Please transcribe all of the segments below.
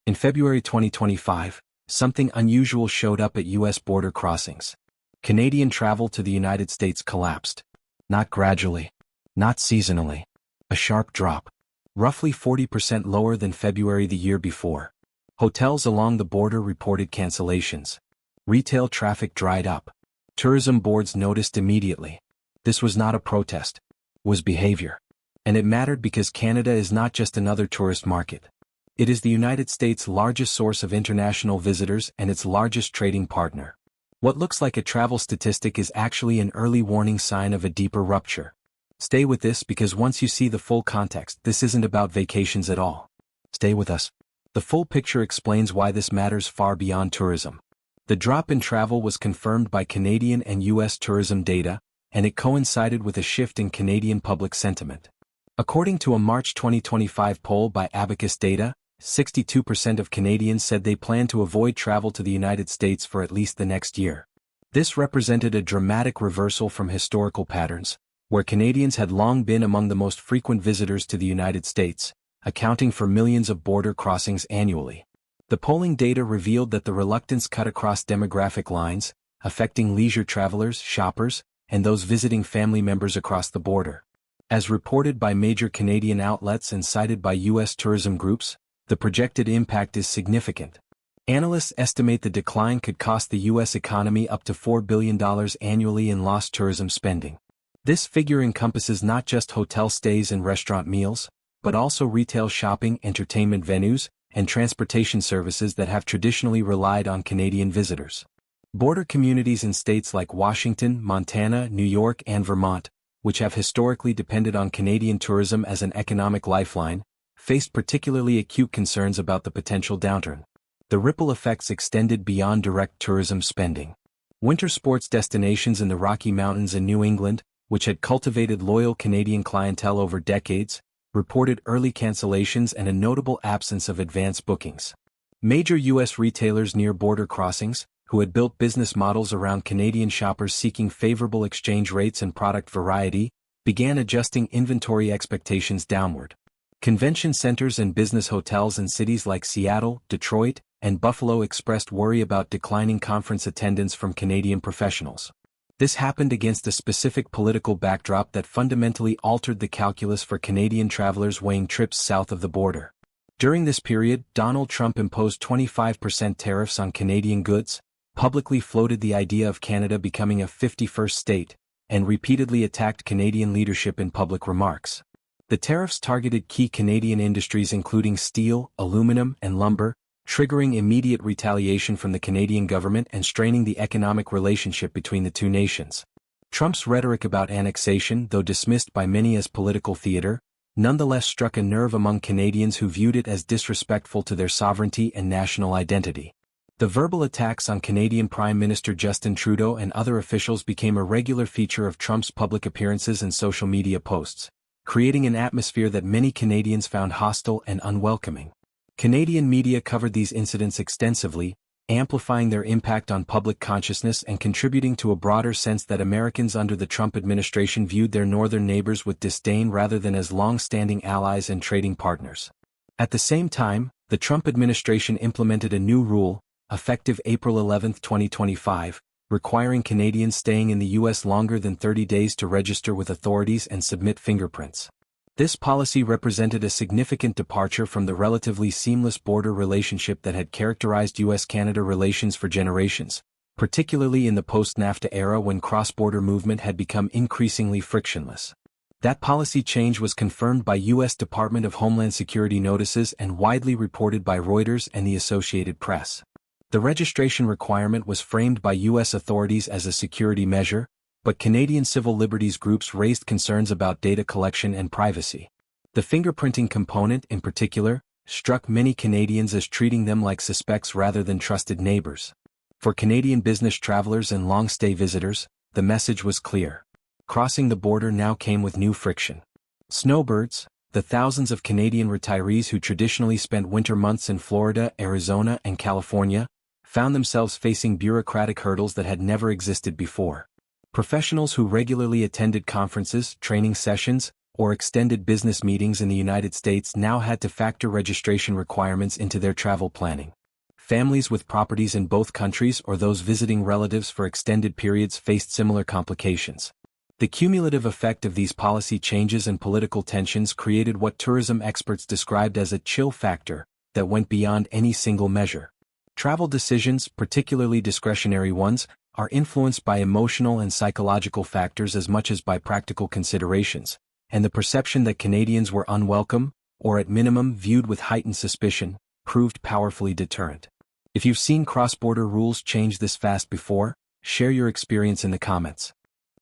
In February 2025, something unusual showed up at U.S. border crossings. Canadian travel to the United States collapsed. Not gradually. Not seasonally. A sharp drop. Roughly 40% lower than February the year before. Hotels along the border reported cancellations. Retail traffic dried up. Tourism boards noticed immediately. This was not a protest. It was behavior. And it mattered because Canada is not just another tourist market. It is the United States' largest source of international visitors and its largest trading partner. What looks like a travel statistic is actually an early warning sign of a deeper rupture. Stay with this because once you see the full context, this isn't about vacations at all. Stay with us. The full picture explains why this matters far beyond tourism. The drop in travel was confirmed by Canadian and U.S. tourism data, and it coincided with a shift in Canadian public sentiment. According to a March 2025 poll by Abacus Data, 62% of Canadians said they plan to avoid travel to the United States for at least the next year. This represented a dramatic reversal from historical patterns, where Canadians had long been among the most frequent visitors to the United States, accounting for millions of border crossings annually. The polling data revealed that the reluctance cut across demographic lines, affecting leisure travelers, shoppers, and those visiting family members across the border. As reported by major Canadian outlets and cited by U.S. tourism groups, the projected impact is significant. Analysts estimate the decline could cost the U.S. economy up to $4 billion annually in lost tourism spending. This figure encompasses not just hotel stays and restaurant meals, but also retail shopping, entertainment venues, and transportation services that have traditionally relied on Canadian visitors. Border communities in states like Washington, Montana, New York, and Vermont, which have historically depended on Canadian tourism as an economic lifeline, faced particularly acute concerns about the potential downturn. The ripple effects extended beyond direct tourism spending. Winter sports destinations in the Rocky Mountains and New England, which had cultivated loyal Canadian clientele over decades, reported early cancellations and a notable absence of advance bookings. Major U.S. retailers near border crossings, who had built business models around Canadian shoppers seeking favorable exchange rates and product variety, began adjusting inventory expectations downward. Convention centers and business hotels in cities like Seattle, Detroit, and Buffalo expressed worry about declining conference attendance from Canadian professionals. This happened against a specific political backdrop that fundamentally altered the calculus for Canadian travelers weighing trips south of the border. During this period, Donald Trump imposed 25% tariffs on Canadian goods, publicly floated the idea of Canada becoming a 51st state, and repeatedly attacked Canadian leadership in public remarks. The tariffs targeted key Canadian industries including steel, aluminum, and lumber, triggering immediate retaliation from the Canadian government and straining the economic relationship between the two nations. Trump's rhetoric about annexation, though dismissed by many as political theater, nonetheless struck a nerve among Canadians who viewed it as disrespectful to their sovereignty and national identity. The verbal attacks on Canadian Prime Minister Justin Trudeau and other officials became a regular feature of Trump's public appearances and social media posts, creating an atmosphere that many Canadians found hostile and unwelcoming. Canadian media covered these incidents extensively, amplifying their impact on public consciousness and contributing to a broader sense that Americans under the Trump administration viewed their northern neighbors with disdain rather than as long-standing allies and trading partners. At the same time, the Trump administration implemented a new rule, effective April 11, 2025, requiring Canadians staying in the U.S. longer than 30 days to register with authorities and submit fingerprints. This policy represented a significant departure from the relatively seamless border relationship that had characterized U.S.-Canada relations for generations, particularly in the post-NAFTA era when cross-border movement had become increasingly frictionless. That policy change was confirmed by U.S. Department of Homeland Security notices and widely reported by Reuters and the Associated Press. The registration requirement was framed by U.S. authorities as a security measure, but Canadian civil liberties groups raised concerns about data collection and privacy. The fingerprinting component, in particular, struck many Canadians as treating them like suspects rather than trusted neighbors. For Canadian business travelers and long-stay visitors, the message was clear. Crossing the border now came with new friction. Snowbirds, the thousands of Canadian retirees who traditionally spent winter months in Florida, Arizona, and California, found themselves facing bureaucratic hurdles that had never existed before. Professionals who regularly attended conferences, training sessions, or extended business meetings in the United States now had to factor registration requirements into their travel planning. Families with properties in both countries or those visiting relatives for extended periods faced similar complications. The cumulative effect of these policy changes and political tensions created what tourism experts described as a chill factor that went beyond any single measure. Travel decisions, particularly discretionary ones, are influenced by emotional and psychological factors as much as by practical considerations, and the perception that Canadians were unwelcome, or at minimum viewed with heightened suspicion, proved powerfully deterrent. If you've seen cross-border rules change this fast before, share your experience in the comments.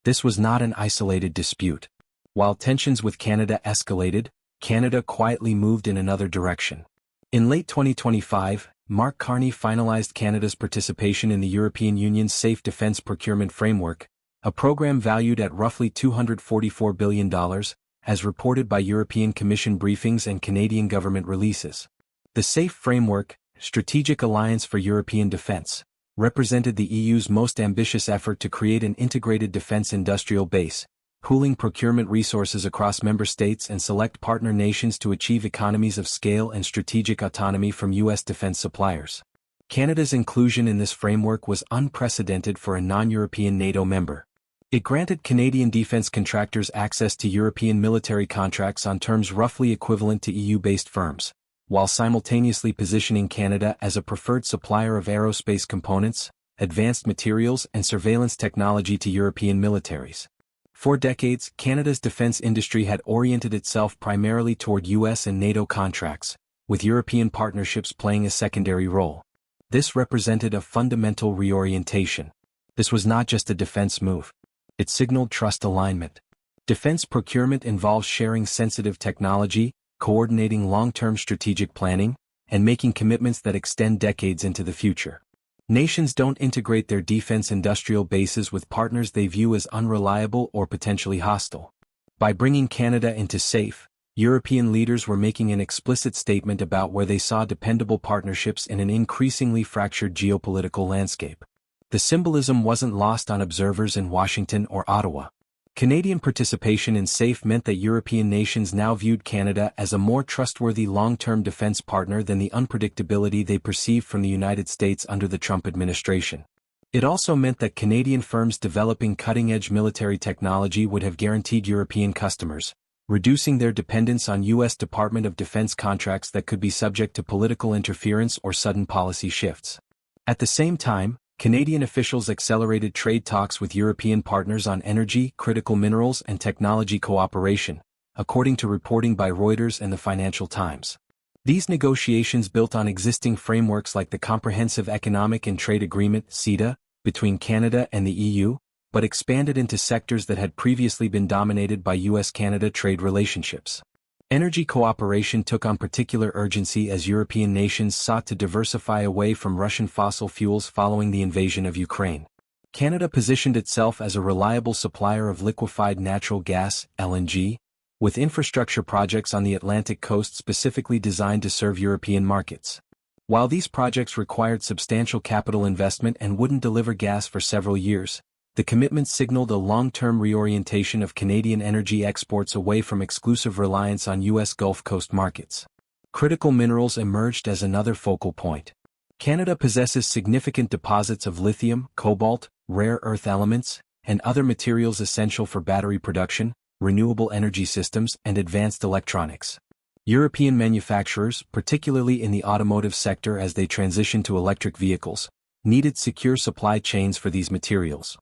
This was not an isolated dispute. While tensions with Canada escalated, Canada quietly moved in another direction. In late 2025, Mark Carney finalized Canada's participation in the European Union's Safe Defence Procurement Framework, a program valued at roughly $244 billion, as reported by European Commission briefings and Canadian government releases. The SAFE framework, Strategic Alliance for European Defence, represented the EU's most ambitious effort to create an integrated defence industrial base, pooling procurement resources across member states and select partner nations to achieve economies of scale and strategic autonomy from U.S. defence suppliers. Canada's inclusion in this framework was unprecedented for a non-European NATO member. It granted Canadian defence contractors access to European military contracts on terms roughly equivalent to EU-based firms, while simultaneously positioning Canada as a preferred supplier of aerospace components, advanced materials and surveillance technology to European militaries. For decades, Canada's defence industry had oriented itself primarily toward US and NATO contracts, with European partnerships playing a secondary role. This represented a fundamental reorientation. This was not just a defence move. It signaled trust alignment. Defence procurement involves sharing sensitive technology, coordinating long-term strategic planning, and making commitments that extend decades into the future. Nations don't integrate their defense industrial bases with partners they view as unreliable or potentially hostile. By bringing Canada into SAFE, European leaders were making an explicit statement about where they saw dependable partnerships in an increasingly fractured geopolitical landscape. The symbolism wasn't lost on observers in Washington or Ottawa. Canadian participation in SAFE meant that European nations now viewed Canada as a more trustworthy long-term defense partner than the unpredictability they perceived from the United States under the Trump administration. It also meant that Canadian firms developing cutting-edge military technology would have guaranteed European customers, reducing their dependence on U.S. Department of Defense contracts that could be subject to political interference or sudden policy shifts. At the same time, Canadian officials accelerated trade talks with European partners on energy, critical minerals and technology cooperation, according to reporting by Reuters and the Financial Times. These negotiations built on existing frameworks like the Comprehensive Economic and Trade Agreement (CETA) between Canada and the EU, but expanded into sectors that had previously been dominated by US-Canada trade relationships. Energy cooperation took on particular urgency as European nations sought to diversify away from Russian fossil fuels following the invasion of Ukraine. Canada positioned itself as a reliable supplier of liquefied natural gas, LNG, with infrastructure projects on the Atlantic coast specifically designed to serve European markets. While these projects required substantial capital investment and wouldn't deliver gas for several years, the commitment signaled a long-term reorientation of Canadian energy exports away from exclusive reliance on U.S. Gulf Coast markets. Critical minerals emerged as another focal point. Canada possesses significant deposits of lithium, cobalt, rare earth elements, and other materials essential for battery production, renewable energy systems, and advanced electronics. European manufacturers, particularly in the automotive sector as they transition to electric vehicles, needed secure supply chains for these materials.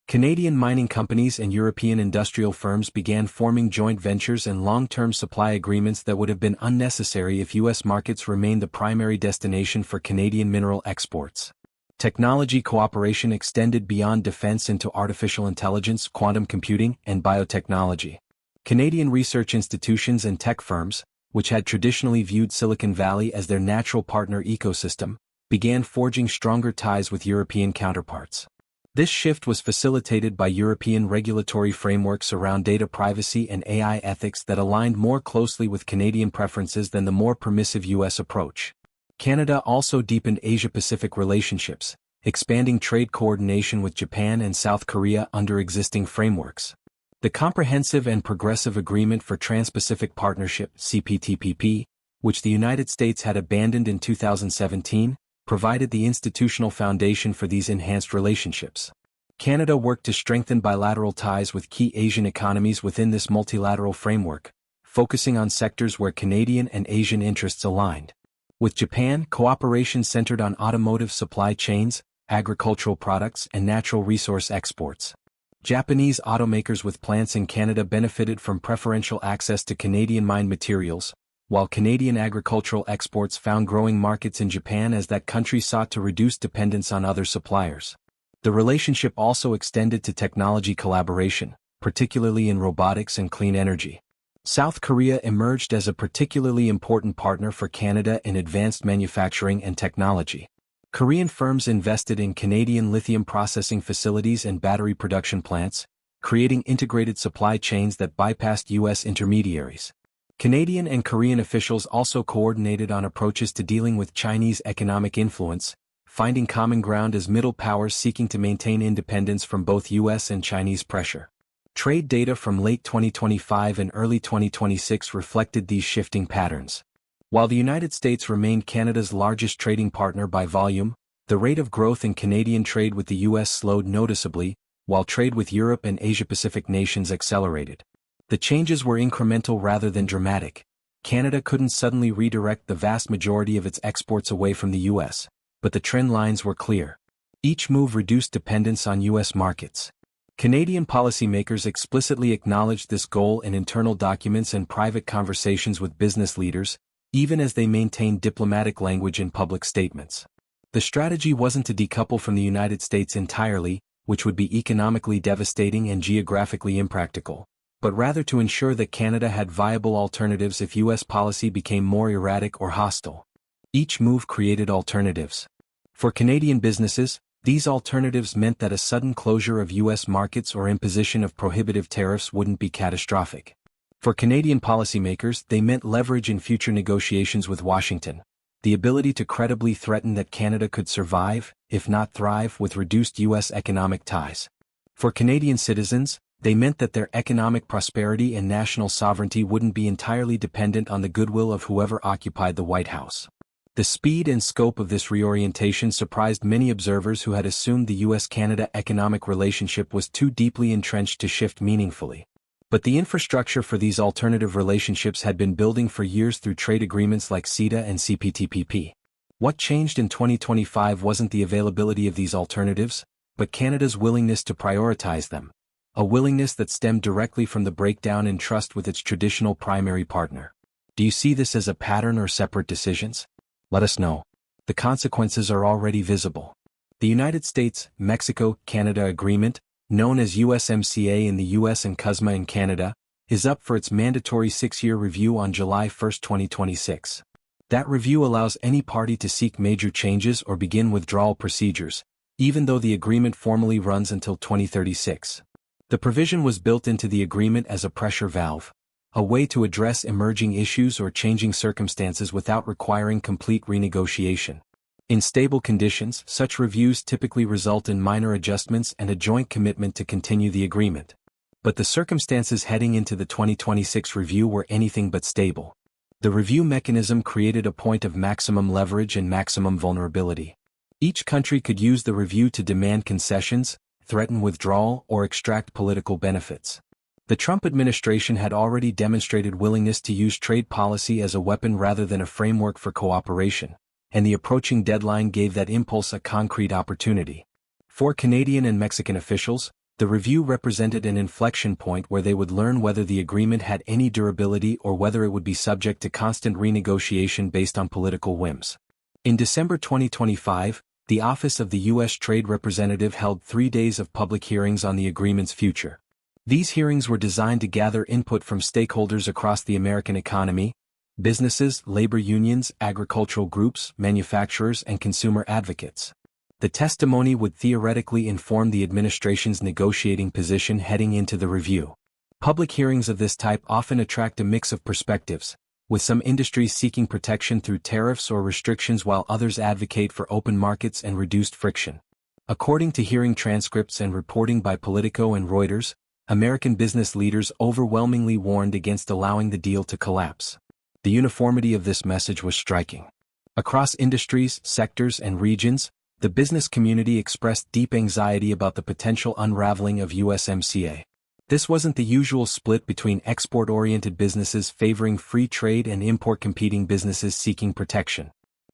Canadian mining companies and European industrial firms began forming joint ventures and long-term supply agreements that would have been unnecessary if U.S. markets remained the primary destination for Canadian mineral exports. Technology cooperation extended beyond defense into artificial intelligence, quantum computing, and biotechnology. Canadian research institutions and tech firms, which had traditionally viewed Silicon Valley as their natural partner ecosystem, began forging stronger ties with European counterparts. This shift was facilitated by European regulatory frameworks around data privacy and AI ethics that aligned more closely with Canadian preferences than the more permissive U.S. approach. Canada also deepened Asia-Pacific relationships, expanding trade coordination with Japan and South Korea under existing frameworks. The Comprehensive and Progressive Agreement for Trans-Pacific Partnership (CPTPP), which the United States had abandoned in 2017, provided the institutional foundation for these enhanced relationships. Canada worked to strengthen bilateral ties with key Asian economies within this multilateral framework, focusing on sectors where Canadian and Asian interests aligned. With Japan, cooperation centered on automotive supply chains, agricultural products, and natural resource exports. Japanese automakers with plants in Canada benefited from preferential access to Canadian mined materials, while Canadian agricultural exports found growing markets in Japan as that country sought to reduce dependence on other suppliers. The relationship also extended to technology collaboration, particularly in robotics and clean energy. South Korea emerged as a particularly important partner for Canada in advanced manufacturing and technology. Korean firms invested in Canadian lithium processing facilities and battery production plants, creating integrated supply chains that bypassed U.S. intermediaries. Canadian and Korean officials also coordinated on approaches to dealing with Chinese economic influence, finding common ground as middle powers seeking to maintain independence from both U.S. and Chinese pressure. Trade data from late 2025 and early 2026 reflected these shifting patterns. While the United States remained Canada's largest trading partner by volume, the rate of growth in Canadian trade with the U.S. slowed noticeably, while trade with Europe and Asia-Pacific nations accelerated. The changes were incremental rather than dramatic. Canada couldn't suddenly redirect the vast majority of its exports away from the U.S., but the trend lines were clear. Each move reduced dependence on U.S. markets. Canadian policymakers explicitly acknowledged this goal in internal documents and private conversations with business leaders, even as they maintained diplomatic language in public statements. The strategy wasn't to decouple from the United States entirely, which would be economically devastating and geographically impractical, but rather to ensure that Canada had viable alternatives if U.S. policy became more erratic or hostile. Each move created alternatives. For Canadian businesses, these alternatives meant that a sudden closure of U.S. markets or imposition of prohibitive tariffs wouldn't be catastrophic. For Canadian policymakers, they meant leverage in future negotiations with Washington, the ability to credibly threaten that Canada could survive, if not thrive, with reduced U.S. economic ties. For Canadian citizens, they meant that their economic prosperity and national sovereignty wouldn't be entirely dependent on the goodwill of whoever occupied the White House. The speed and scope of this reorientation surprised many observers who had assumed the U.S.-Canada economic relationship was too deeply entrenched to shift meaningfully. But the infrastructure for these alternative relationships had been building for years through trade agreements like CETA and CPTPP. What changed in 2025 wasn't the availability of these alternatives, but Canada's willingness to prioritize them, a willingness that stemmed directly from the breakdown in trust with its traditional primary partner. Do you see this as a pattern or separate decisions? Let us know. The consequences are already visible. The United States-Mexico-Canada Agreement, known as USMCA in the US and Cusma in Canada, is up for its mandatory 6-year review on July 1, 2026. That review allows any party to seek major changes or begin withdrawal procedures, even though the agreement formally runs until 2036. The provision was built into the agreement as a pressure valve, a way to address emerging issues or changing circumstances without requiring complete renegotiation. In stable conditions, such reviews typically result in minor adjustments and a joint commitment to continue the agreement. But the circumstances heading into the 2026 review were anything but stable. The review mechanism created a point of maximum leverage and maximum vulnerability. Each country could use the review to demand concessions, threaten withdrawal, or extract political benefits. The Trump administration had already demonstrated willingness to use trade policy as a weapon rather than a framework for cooperation, and the approaching deadline gave that impulse a concrete opportunity. For Canadian and Mexican officials, the review represented an inflection point where they would learn whether the agreement had any durability or whether it would be subject to constant renegotiation based on political whims. In December 2025, the Office of the U.S. Trade Representative held 3 days of public hearings on the agreement's future. These hearings were designed to gather input from stakeholders across the American economy: businesses, labor unions, agricultural groups, manufacturers, and consumer advocates. The testimony would theoretically inform the administration's negotiating position heading into the review. Public hearings of this type often attract a mix of perspectives, with some industries seeking protection through tariffs or restrictions while others advocate for open markets and reduced friction. According to hearing transcripts and reporting by Politico and Reuters, American business leaders overwhelmingly warned against allowing the deal to collapse. The uniformity of this message was striking. Across industries, sectors, and regions, the business community expressed deep anxiety about the potential unraveling of USMCA. This wasn't the usual split between export-oriented businesses favoring free trade and import-competing businesses seeking protection.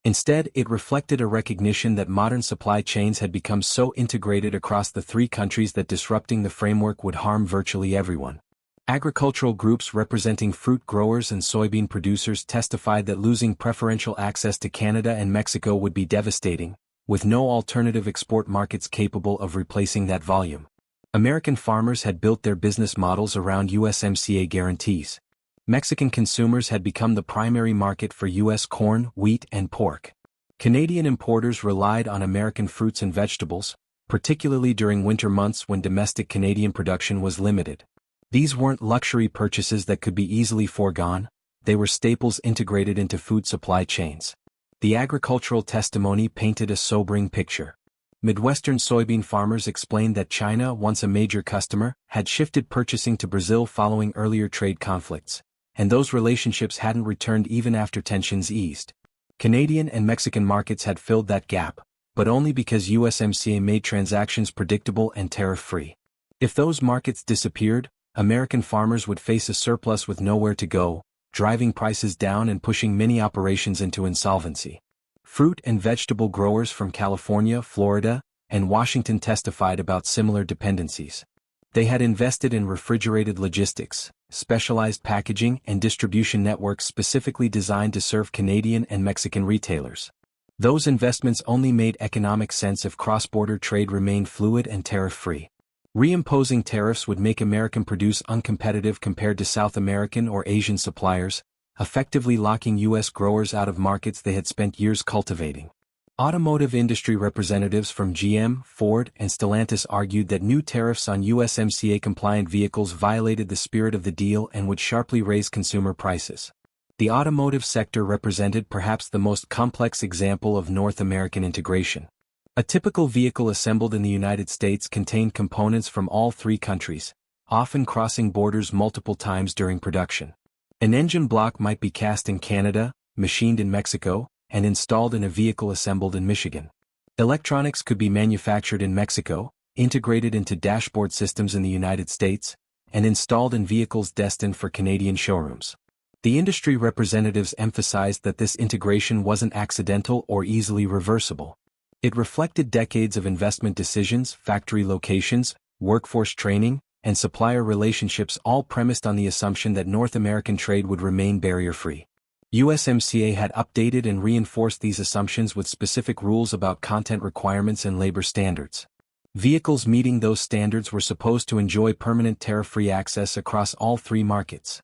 Instead, it reflected a recognition that modern supply chains had become so integrated across the three countries that disrupting the framework would harm virtually everyone. Agricultural groups representing fruit growers and soybean producers testified that losing preferential access to Canada and Mexico would be devastating, with no alternative export markets capable of replacing that volume. American farmers had built their business models around USMCA guarantees. Mexican consumers had become the primary market for U.S. corn, wheat, and pork. Canadian importers relied on American fruits and vegetables, particularly during winter months when domestic Canadian production was limited. These weren't luxury purchases that could be easily foregone, they were staples integrated into food supply chains. The agricultural testimony painted a sobering picture. Midwestern soybean farmers explained that China, once a major customer, had shifted purchasing to Brazil following earlier trade conflicts, and those relationships hadn't returned even after tensions eased. Canadian and Mexican markets had filled that gap, but only because USMCA made transactions predictable and tariff-free. If those markets disappeared, American farmers would face a surplus with nowhere to go, driving prices down and pushing many operations into insolvency. Fruit and vegetable growers from California, Florida, and Washington testified about similar dependencies. They had invested in refrigerated logistics, specialized packaging, and distribution networks specifically designed to serve Canadian and Mexican retailers. Those investments only made economic sense if cross-border trade remained fluid and tariff-free. Reimposing tariffs would make American produce uncompetitive compared to South American or Asian suppliers, effectively locking U.S. growers out of markets they had spent years cultivating. Automotive industry representatives from GM, Ford, and Stellantis argued that new tariffs on USMCA-compliant vehicles violated the spirit of the deal and would sharply raise consumer prices. The automotive sector represented perhaps the most complex example of North American integration. A typical vehicle assembled in the United States contained components from all three countries, often crossing borders multiple times during production. An engine block might be cast in Canada, machined in Mexico, and installed in a vehicle assembled in Michigan. Electronics could be manufactured in Mexico, integrated into dashboard systems in the United States, and installed in vehicles destined for Canadian showrooms. The industry representatives emphasized that this integration wasn't accidental or easily reversible. It reflected decades of investment decisions, factory locations, workforce training, and supplier relationships, all premised on the assumption that North American trade would remain barrier-free. USMCA had updated and reinforced these assumptions with specific rules about content requirements and labor standards. Vehicles meeting those standards were supposed to enjoy permanent tariff-free access across all three markets.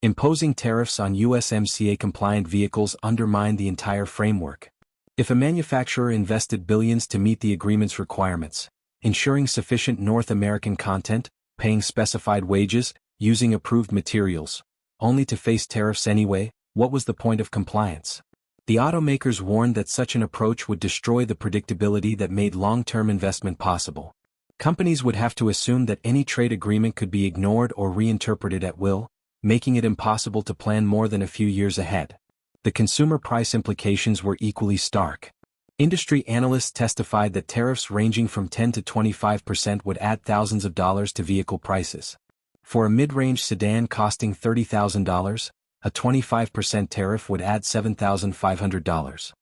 Imposing tariffs on USMCA-compliant vehicles undermined the entire framework. If a manufacturer invested billions to meet the agreement's requirements, ensuring sufficient North American content, paying specified wages, using approved materials, only to face tariffs anyway, what was the point of compliance? The automakers warned that such an approach would destroy the predictability that made long-term investment possible. Companies would have to assume that any trade agreement could be ignored or reinterpreted at will, making it impossible to plan more than a few years ahead. The consumer price implications were equally stark. Industry analysts testified that tariffs ranging from 10 to 25% would add thousands of dollars to vehicle prices. For a mid-range sedan costing $30,000, a 25% tariff would add $7,500.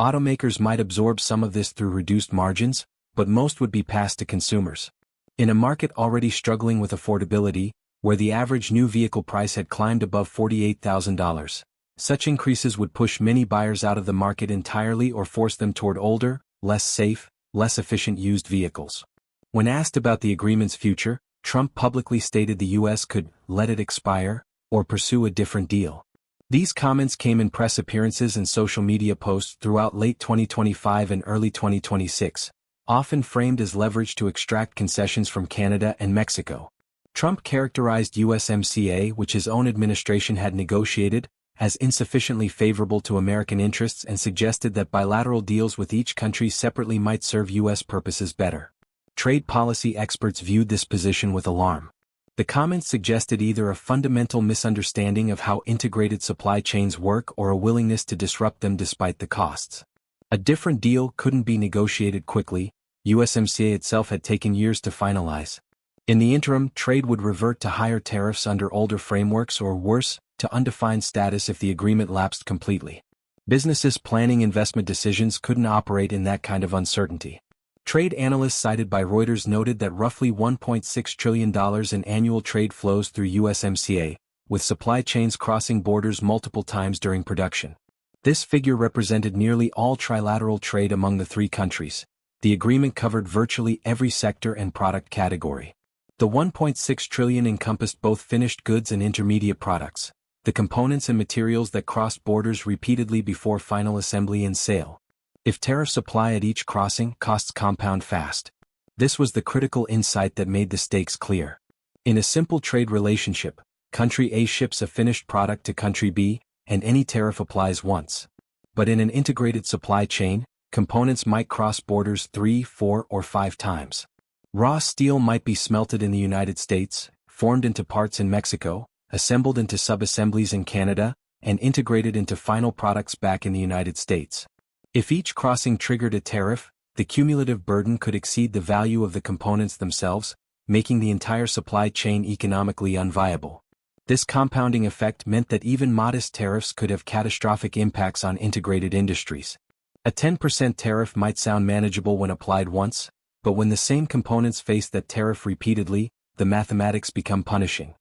Automakers might absorb some of this through reduced margins, but most would be passed to consumers. In a market already struggling with affordability, where the average new vehicle price had climbed above $48,000, such increases would push many buyers out of the market entirely or force them toward older, less safe, less efficient used vehicles. When asked about the agreement's future, Trump publicly stated the U.S. could let it expire or pursue a different deal. These comments came in press appearances and social media posts throughout late 2025 and early 2026, often framed as leverage to extract concessions from Canada and Mexico. Trump characterized USMCA, which his own administration had negotiated, as insufficiently favorable to American interests and suggested that bilateral deals with each country separately might serve U.S. purposes better. Trade policy experts viewed this position with alarm. The comments suggested either a fundamental misunderstanding of how integrated supply chains work or a willingness to disrupt them despite the costs. A different deal couldn't be negotiated quickly. USMCA itself had taken years to finalize. In the interim, trade would revert to higher tariffs under older frameworks or worse, to undefined status if the agreement lapsed completely. Businesses planning investment decisions couldn't operate in that kind of uncertainty. Trade analysts cited by Reuters noted that roughly $1.6 trillion in annual trade flows through USMCA, with supply chains crossing borders multiple times during production. This figure represented nearly all trilateral trade among the three countries. The agreement covered virtually every sector and product category. The $1.6 trillion encompassed both finished goods and intermediate products, the components and materials that crossed borders repeatedly before final assembly and sale. If tariffs apply at each crossing, costs compound fast. This was the critical insight that made the stakes clear. In a simple trade relationship, country A ships a finished product to country B, and any tariff applies once. But in an integrated supply chain, components might cross borders 3, 4, or 5 times. Raw steel might be smelted in the United States, formed into parts in Mexico, assembled into subassemblies in Canada, and integrated into final products back in the United States. If each crossing triggered a tariff, the cumulative burden could exceed the value of the components themselves, making the entire supply chain economically unviable. This compounding effect meant that even modest tariffs could have catastrophic impacts on integrated industries. A 10% tariff might sound manageable when applied once, but when the same components face that tariff repeatedly, the mathematics become punishing.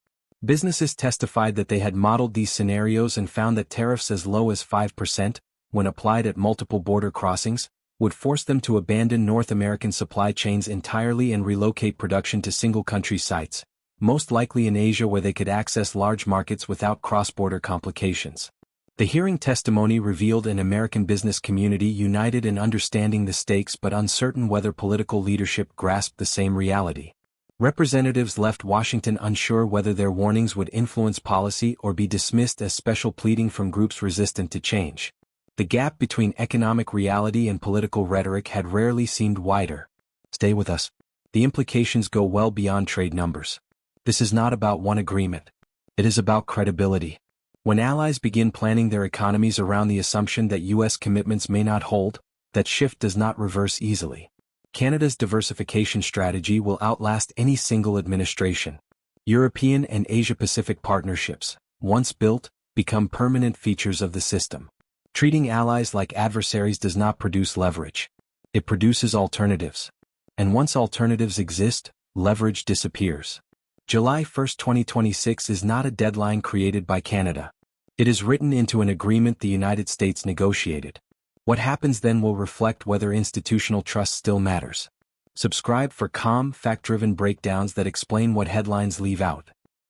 Businesses testified that they had modeled these scenarios and found that tariffs as low as 5%, when applied at multiple border crossings, would force them to abandon North American supply chains entirely and relocate production to single-country sites, most likely in Asia where they could access large markets without cross-border complications. The hearing testimony revealed an American business community united in understanding the stakes but uncertain whether political leadership grasped the same reality. Representatives left Washington unsure whether their warnings would influence policy or be dismissed as special pleading from groups resistant to change. The gap between economic reality and political rhetoric had rarely seemed wider. Stay with us. The implications go well beyond trade numbers. This is not about one agreement. It is about credibility. When allies begin planning their economies around the assumption that U.S. commitments may not hold, that shift does not reverse easily. Canada's diversification strategy will outlast any single administration. European and Asia-Pacific partnerships, once built, become permanent features of the system. Treating allies like adversaries does not produce leverage. It produces alternatives. And once alternatives exist, leverage disappears. July 1, 2026 is not a deadline created by Canada. It is written into an agreement the United States negotiated. What happens then will reflect whether institutional trust still matters. Subscribe for calm, fact-driven breakdowns that explain what headlines leave out.